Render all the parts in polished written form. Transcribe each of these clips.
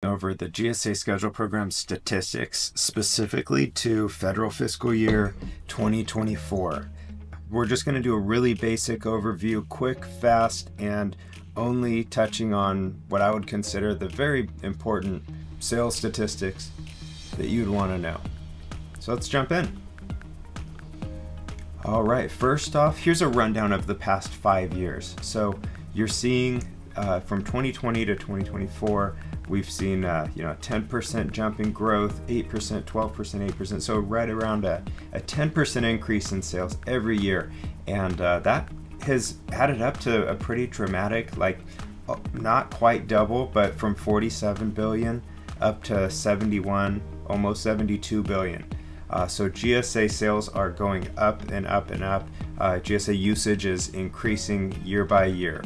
Over the GSA Schedule Program statistics specifically to Federal Fiscal Year 2024. We're just going to do a really basic overview, quick, fast, and only touching on what I would consider the very important sales statistics that you'd want to know. So let's jump in. All right, first off, here's a rundown of the past 5 years. So you're seeing from 2020 to 2024, we've seen a 10% jump in growth, 8%, 12%, 8%. So right around a 10% increase in sales every year. And that has added up to a pretty dramatic, not quite double, but from 47 billion up to 71, almost 72 billion. So GSA sales are going up and up and up. GSA usage is increasing year by year.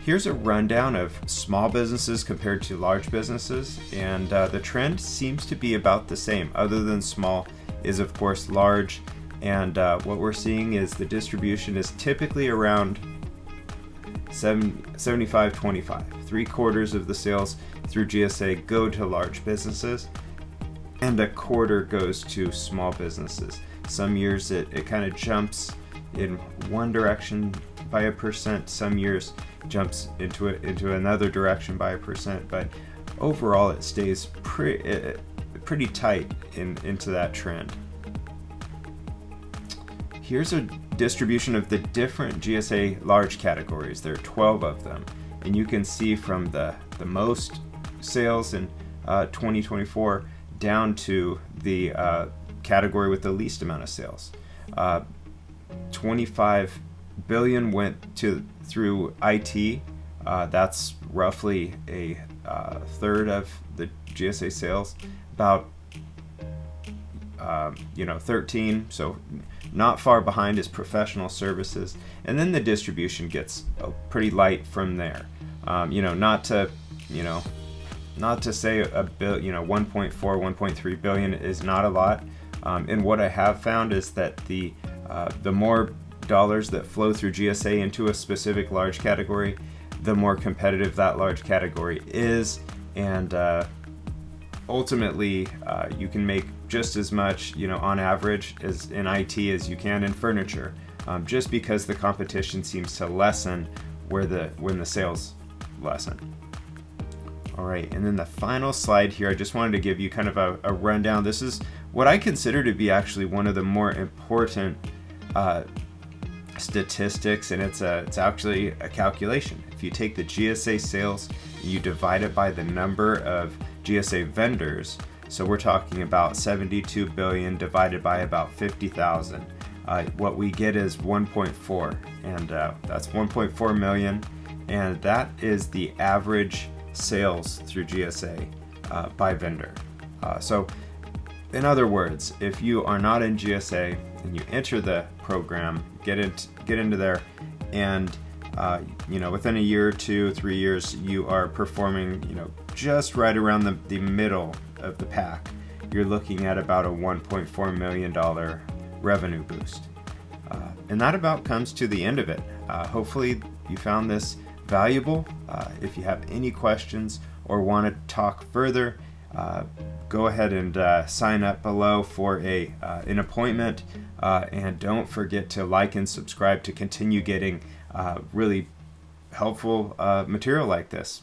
Here's a rundown of small businesses compared to large businesses, and the trend seems to be about the same. Other than small is of course large, and what we're seeing is the distribution is typically around 75-25. 3/4 of the sales through GSA go to large businesses, and 1/4 goes to small businesses. Some years it kind of jumps in one direction by 1%, some years jumps into another direction by 1%, but overall it stays pretty tight into that trend. Here's a distribution of the different GSA large categories. There are 12 of them, and you can see from the most sales in 2024 down to the category with the least amount of sales. 25 billion went through IT. That's roughly a third of the GSA sales. About 13, so not far behind, is professional services, and then the distribution gets pretty light from there. Not to say 1.4, 1.3 billion is not a lot. And what I have found is that the more dollars that flow through GSA into a specific large category, the more competitive that large category is, and ultimately you can make just as much on average as in IT as you can in furniture, just because the competition seems to lessen when the sales lessen. All right, and then the final slide here, I just wanted to give you kind of a rundown. This is what I consider to be actually one of the more important statistics, and it's actually a calculation. If you take the GSA sales, you divide it by the number of GSA vendors, so we're talking about 72 billion divided by about 50,000. What we get is 1.4, and that's 1.4 million, and that is the average sales through GSA by vendor. So in other words, if you are not in GSA and you enter the program, get into there, and within a year or 2, 3 years, you are performing just right around the middle of the pack, you're looking at about a $1.4 million revenue boost. And that about comes to the end of it. Hopefully you found this valuable. If you have any questions or want to talk further, go ahead and sign up below for an appointment, and don't forget to like and subscribe to continue getting really helpful material like this.